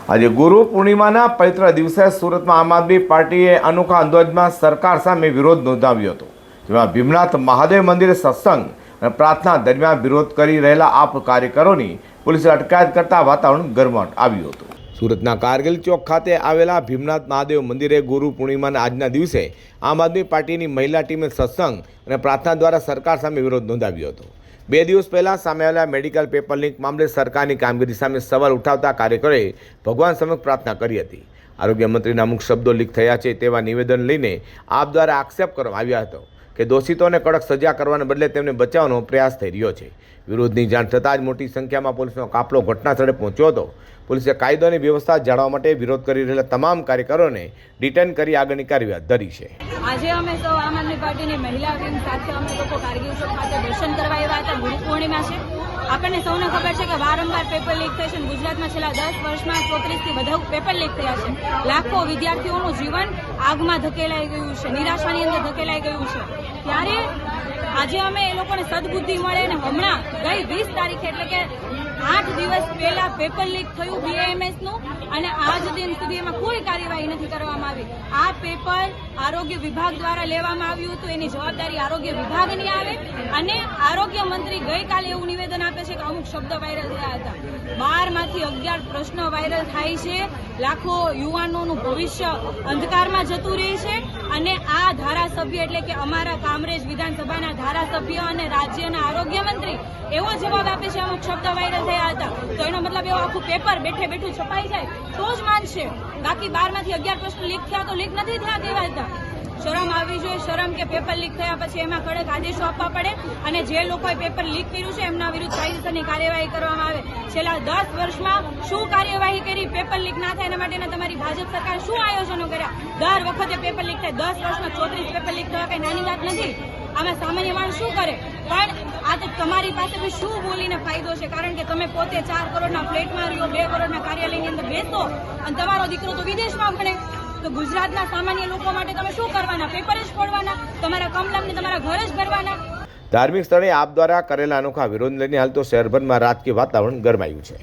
આજે ગુરુ પૂર્ણિમાના પવિત્ર દિવસે સુરતમાં આમ આદમી પાર્ટીએ અનોખા અંદાજમાં સરકાર સામે વિરોધ નોંધાવ્યો હતો, જેમાં ભીમનાથ મહાદેવ મંદિરે સત્સંગ અને પ્રાર્થના દરમિયાન વિરોધ કરી રહેલા આપ કાર્યકરોની પોલીસે અટકાયત કરતા વાતાવરણ ગરમાટ આવ્યું હતું। સુરતના કારગિલ ચોક ખાતે આવેલા ભીમનાથ મહાદેવ મંદિરે ગુરુ પૂર્ણિમાના આજના દિવસે આમ આદમી પાર્ટીની મહિલા ટીમે સત્સંગ અને પ્રાર્થના દ્વારા સરકાર સામે વિરોધ નોંધાવ્યો હતો। 2 દિવસ પહેલાં સામે આવેલા મેડિકલ પેપર લીક મામલે સરકારની કામગીરી સામે સવાલ ઉઠાવતા કાર્યકરોએ ભગવાન સમક્ષ પ્રાર્થના કરી હતી। આરોગ્ય મંત્રીના અમુક શબ્દો લીક થયા છે તેવા નિવેદન લઈને આપ દ્વારા આક્ષેપ કરવામાં આવ્યા હતો કે દોષિતોને કડક સજા કરવાને બદલે તેમને બચાવવાનો પ્રયાસ થઈ રહ્યો છે। વિરોધની જાણ થતાં જ મોટી સંખ્યામાં પોલીસનો કાફલો ઘટનાસ્થળે પહોંચ્યો હતો। પોલીસે કાયદોની વ્યવસ્થા જાળવવા માટે વિરોધ કરી રહેલા તમામ કાર્યકરોને ડિટેન કરી આગળની કાર્યવાહી ધરી છે। આજે અમે સૌ આમ આદમી પાર્ટીની મહિલા ટીમ સાથે અમે લોકો કારગિલ ચોક ખાતે દર્શન કરવા આવ્યા હતા। ગુરુ પૂર્ણિમા છે। આપણને સૌને ખબર છે કે વારંવાર પેપર લીક થાય છે। ગુજરાતમાં છેલ્લા 10 વર્ષમાં 34થી વધુ પેપર લીક થયા છે। લાખો વિદ્યાર્થીઓનું જીવન આગમાં ધકેલાઈ ગયું છે, નિરાશાની અંદર ધકેલાઈ ગયું છે। ત્યારે આજે અમે એ લોકોને સદબુદ્ધિ મળે અને હમણાં ગઈ 20 તારીખે એટલે કે 8 દિવસ પહેલા પેપર લીક થયું BAMS નું અને આજ દિન સુધી એમાં કોઈ કાર્યવાહી નથી કરવામાં આવી। આ પેપર આરોગ્ય વિભાગ દ્વારા લેવામાં આવ્યું હતું, એની જવાબદારી આરોગ્ય વિભાગની આવે અને આરોગ્ય મંત્રી ગઈકાલે એવું નિવેદન આપે છે કે અમુક શબ્દ વાયરલ થયા હતા। 12માંથી 11 પ્રશ્નો વાયરલ થાય છે। લાખો યુવાનોનું ભવિષ્ય અંધકારમાં જતું રહે છે અને આ ધારાસભ્ય એટલે કે અમારા કામરેજ વિધાનસભાના ધારાસભ્ય અને રાજ્યના આરોગ્ય મંત્રી એવો જવાબ આપે છે અમુક શબ્દ વાયરલ થયા હતા, તો એનો મતલબ એવો આખું પેપર બેઠે બેઠું છપાઈ જાય તો જ માનશે। બાકી 12માંથી 11 પ્રશ્નો લીક થયા તો લીક નથી થયા કહેવાતા। શરમ આવવી જોઈએ, શરમ કે પેપર લીક થયા પછી એમાં કડક આદેશો આપવા પડે અને જે લોકોએ પેપર લીક કર્યું છે એમના વિરુદ્ધ કાયદેસરની કાર્યવાહી કરવામાં આવે। છેલ્લા 10 વર્ષમાં શું કાર્યવાહી કરી પેપર લીક ના થાય એના માટેના તમારી ભાજપ સરકારે શું આયોજનો કર્યા? દર વખતે પેપર લીક થાય, 10 વર્ષમાં 34 પેપર લીક થવા કઈ નાની વાત નથી। આમાં સામાન્ય માણસ શું કરે? પણ આ તો તમારી પાસે બી શું બોલીને ફાયદો છે? કારણ કે તમે પોતે 4 કરોડના ફ્લેટમાં રહ્યો, 2 કરોડના કાર્યાલયની અંદર બેસો અને તમારો દીકરો તો વિદેશમાં ભણે, તો ગુજરાતના સામાન્ય લોકો માટે તમે શું કરવાના? પેપર જ ફોડવાના? તમારા કમલમને તમારા ઘર જ ભરવાના? ધાર્મિક સ્થળે આપ દ્વારા કરેલા અનોખા વિરોધ લઈને હાલ તો શહેરભરમાં રાજકીય વાતાવરણ ગરમાયું છે।